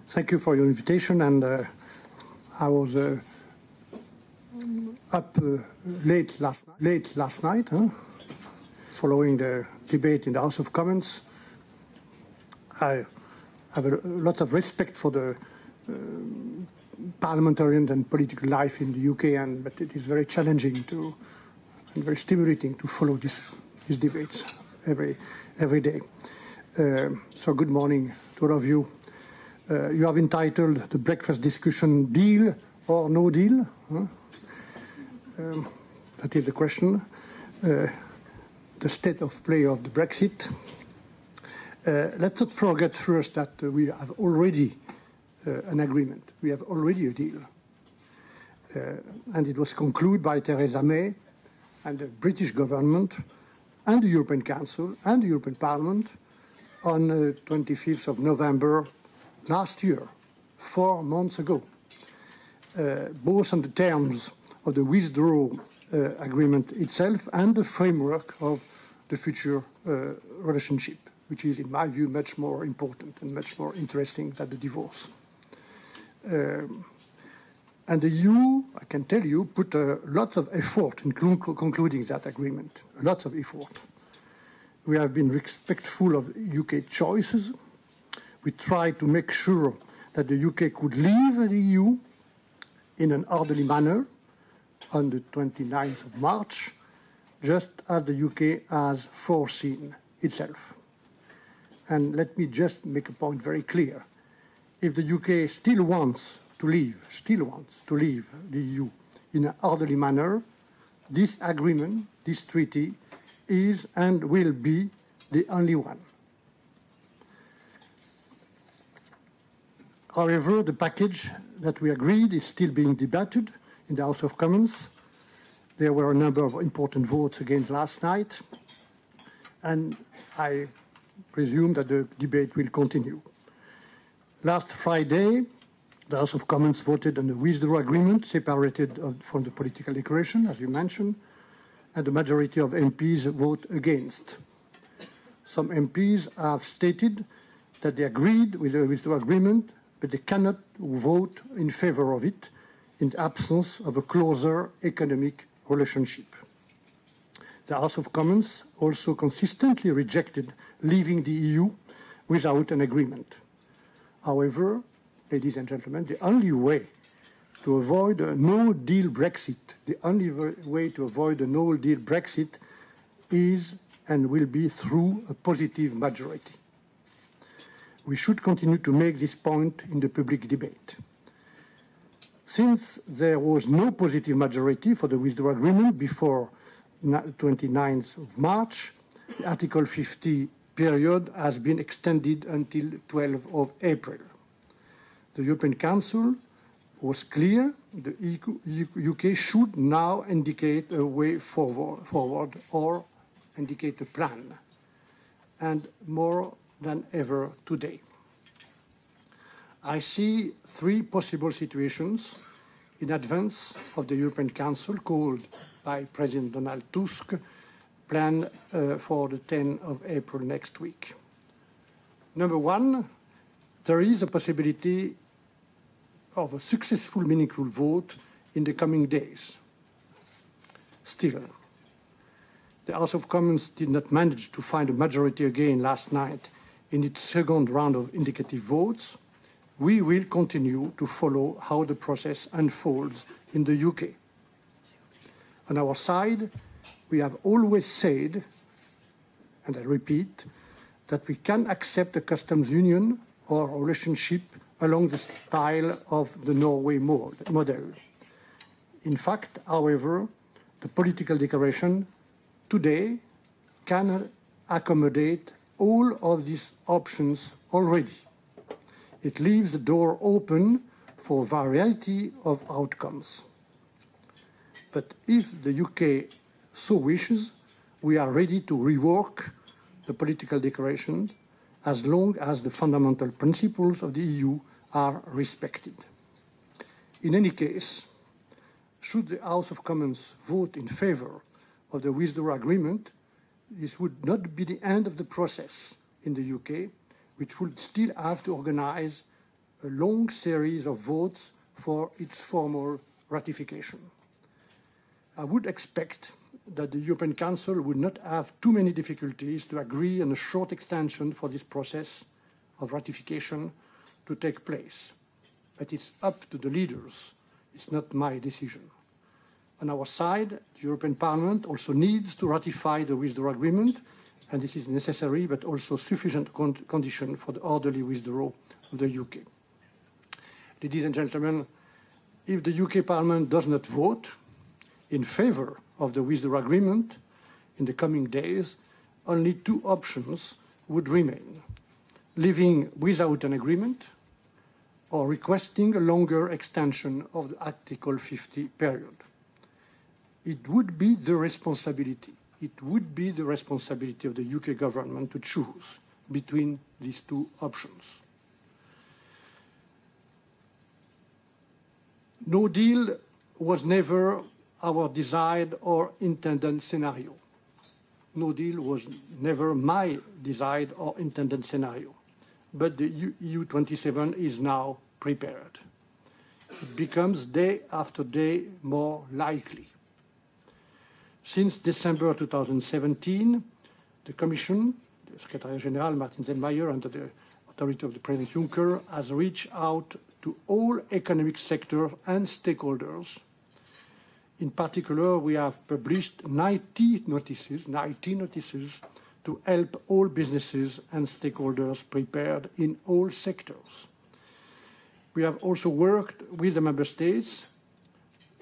Thank you for your invitation, and I was up late last night, following the debate in the House of Commons. I have a lot of respect for the parliamentarian and political life in the UK, but it is very challenging and very stimulating to follow these debates every day. So good morning to all of you. You have entitled the breakfast discussion "Deal or No Deal?" That is the question. The state of play of the Brexit. Let's not forget first that we have already an agreement. We have already a deal. And it was concluded by Theresa May and the British government and the European Council and the European Parliament on the 25th of November last year, 4 months ago, both on the terms of the withdrawal agreement itself and the framework of the future relationship, which is, in my view, much more important and much more interesting than the divorce. And the EU, I can tell you, put lots of effort in concluding that agreement, lots of effort. We have been respectful of UK choices. We tried to make sure that the UK could leave the EU in an orderly manner on the 29th of March, just as the UK has foreseen itself. And let me just make a point very clear. If the UK still wants to leave the EU in an orderly manner, this agreement, this treaty, is and will be the only one. However, the package that we agreed is still being debated in the House of Commons. There were a number of important votes again last night, and I presume that the debate will continue. Last Friday, the House of Commons voted on the withdrawal agreement, separated from the political declaration, as you mentioned, and the majority of MPs vote against. Some MPs have stated that they agreed with the withdrawal agreement, but they cannot vote in favor of it in the absence of a closer economic relationship. The House of Commons also consistently rejected leaving the EU without an agreement. However, ladies and gentlemen, the only way to avoid a no-deal Brexit, is and will be through a positive majority. We should continue to make this point in the public debate. Since there was no positive majority for the withdrawal agreement before 29th of March, the Article 50 period has been extended until 12th of April. The European Council was clear. The UK should now indicate a way forward or indicate a plan, and more than ever today. I see 3 possible situations in advance of the European Council called by President Donald Tusk, planned for the 10th of April next week. Number 1, there is a possibility of a successful, meaningful vote in the coming days. Still, the House of Commons did not manage to find a majority again last night in its second round of indicative votes. We will continue to follow how the process unfolds in the UK. On our side, we have always said, and I repeat, that we can accept a customs union or a relationship along the style of the Norway model. In fact, however, the political declaration today can accommodate all of these options already. It leaves the door open for a variety of outcomes. But if the UK so wishes, we are ready to rework the political declaration as long as the fundamental principles of the EU are respected. In any case, should the House of Commons vote in favour of the withdrawal agreement, this would not be the end of the process in the UK, which would still have to organize a long series of votes for its formal ratification. I would expect that the European Council would not have too many difficulties to agree on a short extension for this process of ratification to take place. But it's up to the leaders. It's not my decision. On our side, the European Parliament also needs to ratify the withdrawal agreement, and this is necessary but also sufficient condition for the orderly withdrawal of the UK. Ladies and gentlemen, if the UK Parliament does not vote in favour of the withdrawal agreement in the coming days, only two options would remain: living without an agreement or requesting a longer extension of the Article 50 period. It would be the responsibility of the UK government to choose between these two options. No deal was never our desired or intended scenario. No deal was never my desired or intended scenario. But the EU27 is now prepared. It becomes day after day more likely. Since December 2017, the Commission, the Secretary General Martin Selmayr, under the authority of the President Juncker, has reached out to all economic sectors and stakeholders. In particular, we have published 90 notices to help all businesses and stakeholders prepared in all sectors. We have also worked with the Member States,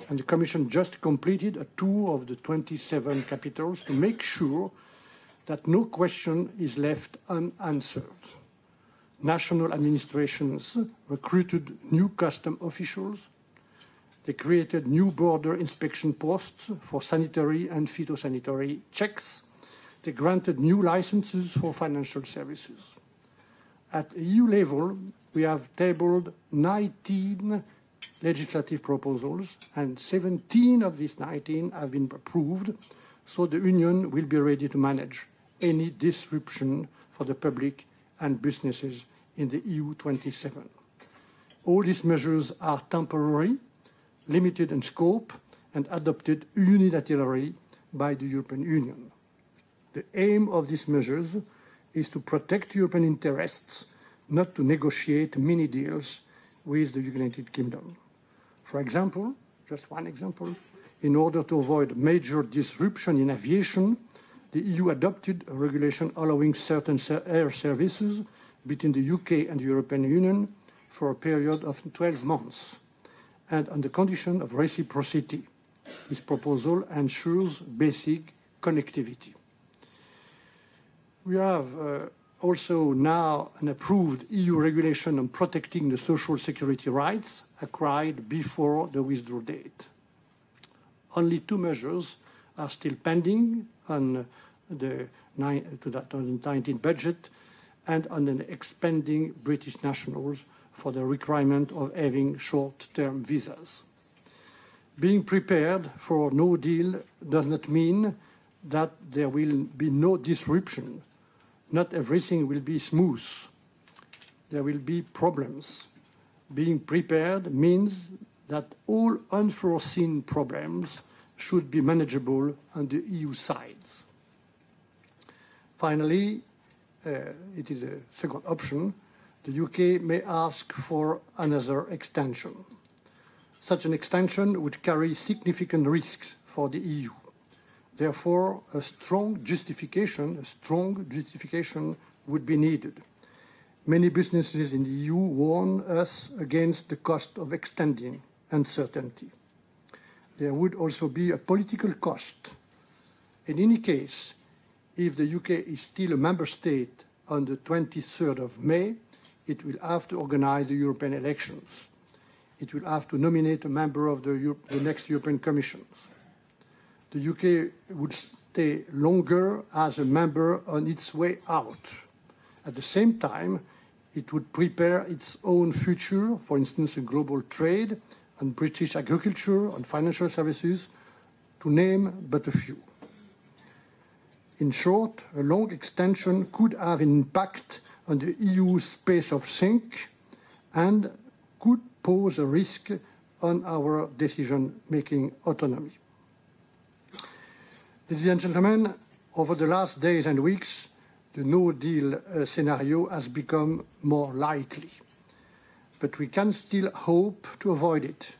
and the Commission just completed a tour of the 27 capitals to make sure that no question is left unanswered. National administrations recruited new custom officials. They created new border inspection posts for sanitary and phytosanitary checks. They granted new licenses for financial services. At EU level, we have tabled 19 legislative proposals, and 17 of these 19 have been approved, so the Union will be ready to manage any disruption for the public and businesses in the EU27. All these measures are temporary, limited in scope, and adopted unilaterally by the European Union. The aim of these measures is to protect European interests, not to negotiate mini deals with the United Kingdom. For example, just one example, in order to avoid major disruption in aviation, the EU adopted a regulation allowing certain air services between the UK and the European Union for a period of 12 months, and on the condition of reciprocity. This proposal ensures basic connectivity. We have also now an approved EU regulation on protecting the social security rights acquired before the withdrawal date. Only two measures are still pending on the 2019 budget and on an expanding British nationals for the requirement of having short-term visas. Being prepared for no deal does not mean that there will be no disruption. Not everything will be smooth. There will be problems. Being prepared means that all unforeseen problems should be manageable on the EU side. Finally, it is a second option. The UK may ask for another extension. Such an extension would carry significant risks for the EU. Therefore, a strong justification would be needed. Many businesses in the EU warn us against the cost of extending uncertainty. There would also be a political cost. In any case, if the UK is still a member state on the 23rd of May, it will have to organize the European elections. It will have to nominate a member of the next European Commission. The UK would stay longer as a member on its way out. At the same time, it would prepare its own future, for instance, in global trade, on British agriculture, on financial services, to name but a few. In short, a long extension could have an impact on the EU's space of think and could pose a risk on our decision-making autonomy. Ladies and gentlemen, over the last days and weeks, the no-deal scenario has become more likely, but we can still hope to avoid it.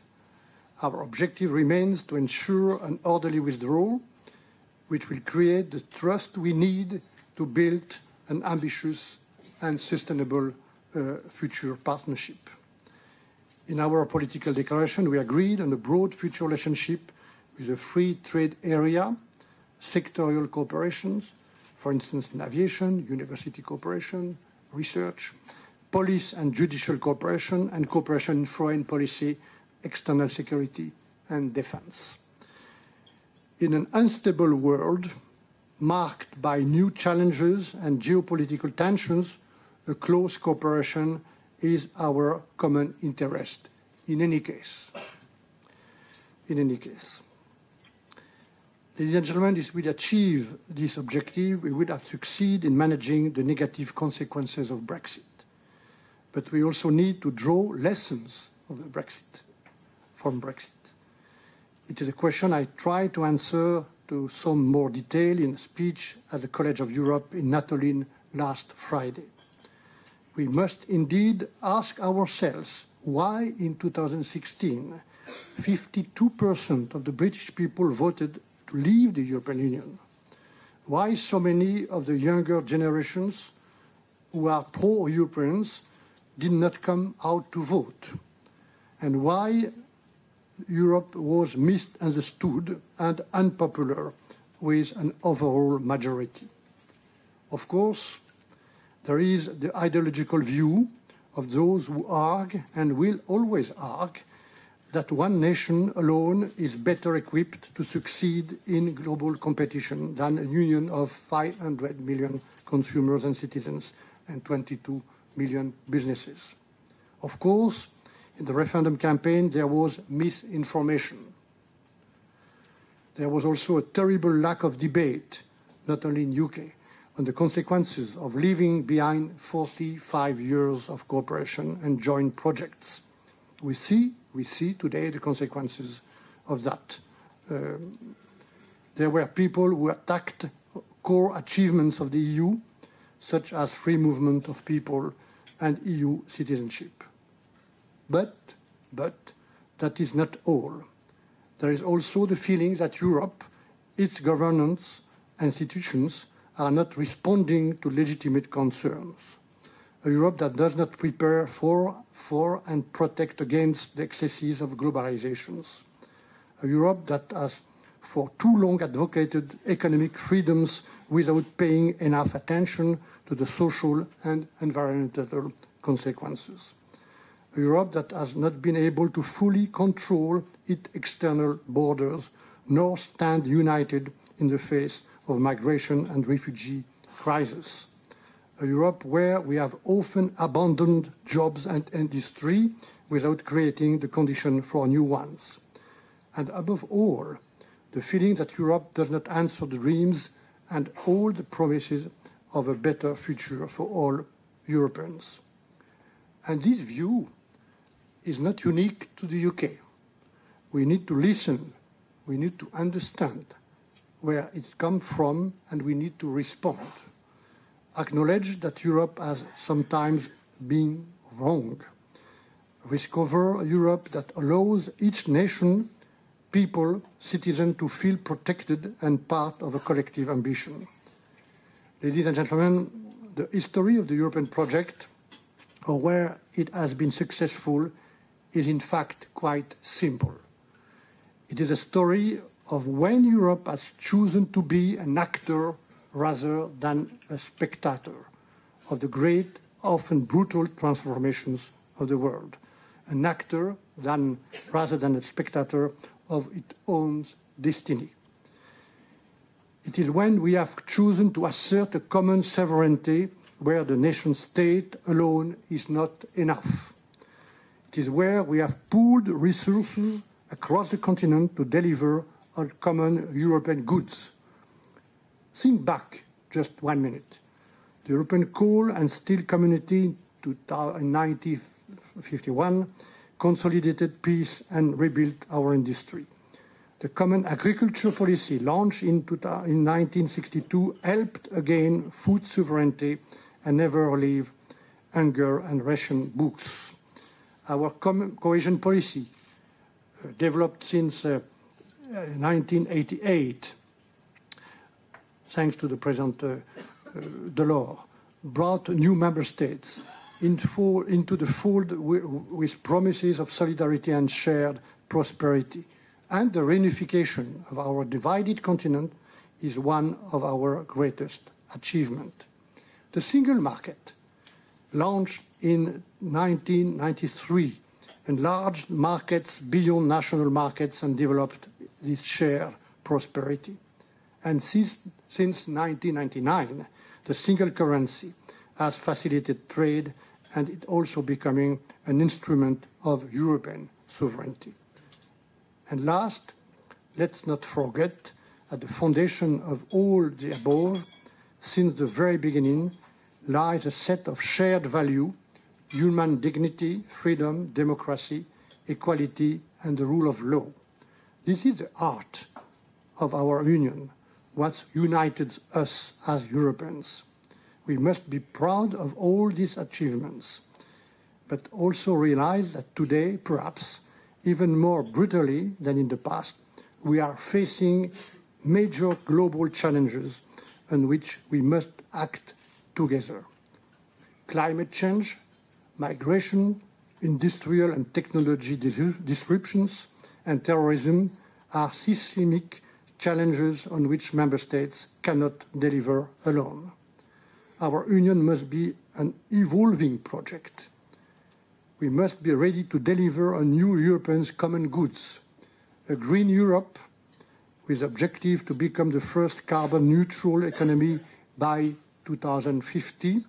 Our objective remains to ensure an orderly withdrawal, which will create the trust we need to build an ambitious and sustainable future partnership. In our political declaration, we agreed on a broad future relationship with a free trade area, sectorial cooperations, for instance, in aviation, university cooperation, research, police and judicial cooperation, and cooperation in foreign policy, external security, and defense. In an unstable world marked by new challenges and geopolitical tensions, a close cooperation is our common interest in any case. In any case. Ladies and gentlemen, if we achieve this objective, we would have succeeded in managing the negative consequences of Brexit. But we also need to draw lessons of the from Brexit. It is a question I tried to answer to some more detail in a speech at the College of Europe in Natolin last Friday. We must indeed ask ourselves why in 2016 52% of the British people voted to leave the European Union. Why so many of the younger generations who are pro-Europeans did not come out to vote, and why Europe was misunderstood and unpopular with an overall majority. Of course, there is the ideological view of those who argue, and will always argue, that one nation alone is better equipped to succeed in global competition than a union of 500 million consumers and citizens and 22 million businesses. Of course, in the referendum campaign, there was misinformation. There was also a terrible lack of debate, not only in UK, on the consequences of leaving behind 45 years of cooperation and joint projects. We see today the consequences of that. There were people who attacked core achievements of the EU, such as free movement of people and EU citizenship. But that is not all. There is also the feeling that Europe, its governance, institutions are not responding to legitimate concerns. A Europe that does not prepare for and protect against the excesses of globalizations. A Europe that has for too long advocated economic freedoms without paying enough attention to the social and environmental consequences. A Europe that has not been able to fully control its external borders, nor stand united in the face of migration and refugee crisis. A Europe where we have often abandoned jobs and industry without creating the condition for new ones. And above all, the feeling that Europe does not answer the dreams and all the promises of a better future for all Europeans. And this view is not unique to the UK. We need to listen, we need to understand where it comes from, and we need to respond. Acknowledge that Europe has sometimes been wrong. Discover a Europe that allows each nation, people, citizen to feel protected and part of a collective ambition. Ladies and gentlemen, the history of the European project, or where it has been successful, is in fact quite simple. It is a story of when Europe has chosen to be an actor rather than a spectator of the great, often brutal transformations of the world. An actor rather than a spectator of its own destiny. It is when we have chosen to assert a common sovereignty where the nation-state alone is not enough. It is where we have pooled resources across the continent to deliver on common European goods. Think back just 1 minute. The European Coal and Steel Community in 1951 consolidated peace and rebuilt our industry. The Common Agriculture Policy, launched in 1962, helped again food sovereignty and never leave hunger and ration books. Our cohesion policy, developed since 1988, thanks to the President Delors, brought new member states into the fold with promises of solidarity and shared prosperity. And the reunification of our divided continent is one of our greatest achievements. The single market, launched in 1993, enlarged markets beyond national markets and developed this shared prosperity. And since 1999, the single currency has facilitated trade, and it also becoming an instrument of European sovereignty. And last, let's not forget, at the foundation of all the above, since the very beginning, lies a set of shared values: human dignity, freedom, democracy, equality, and the rule of law. This is the heart of our union, what united us as Europeans. We must be proud of all these achievements, but also realize that today, perhaps even more brutally than in the past, we are facing major global challenges on which we must act together. Climate change, migration, industrial and technology disruptions, and terrorism are systemic challenges on which member states cannot deliver alone. Our union must be an evolving project. We must be ready to deliver on new European common goods, a green Europe with the objective to become the first carbon-neutral economy by 2050,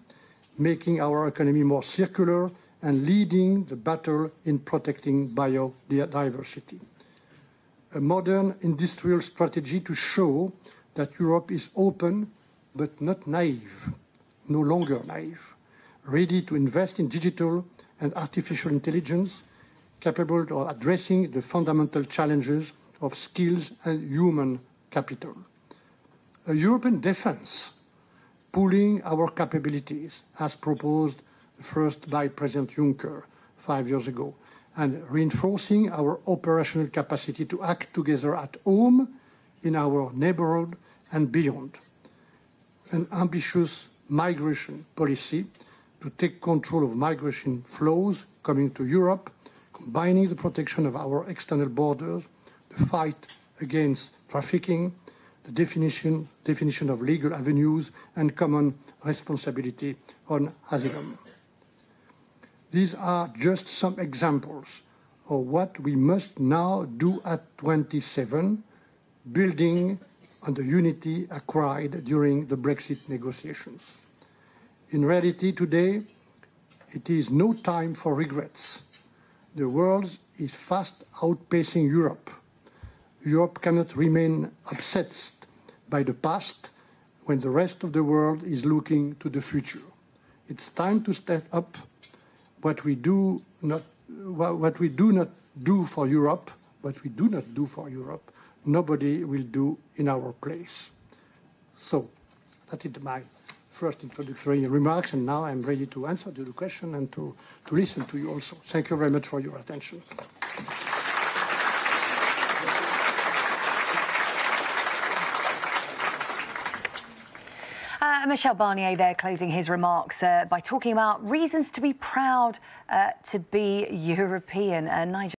making our economy more circular and leading the battle in protecting biodiversity. A modern industrial strategy to show that Europe is open but not naive, no longer naive, ready to invest in digital and artificial intelligence, capable of addressing the fundamental challenges of skills and human capital. A European defense, pooling our capabilities, as proposed first by President Juncker 5 years ago, and reinforcing our operational capacity to act together at home, in our neighborhood, and beyond. An ambitious migration policy to take control of migration flows coming to Europe, combining the protection of our external borders, the fight against trafficking, the definition of legal avenues, and common responsibility on asylum. These are just some examples of what we must now do at 27, building on the unity acquired during the Brexit negotiations. In reality today, it is no time for regrets. The world is fast outpacing Europe. Europe cannot remain obsessed by the past when the rest of the world is looking to the future. It's time to step up. What we do not do for Europe, nobody will do in our place. So that is my first introductory remarks, and now I'm ready to answer to the question and to listen to you also. Thank you very much for your attention. Michel Barnier there closing his remarks by talking about reasons to be proud to be European. Nigel.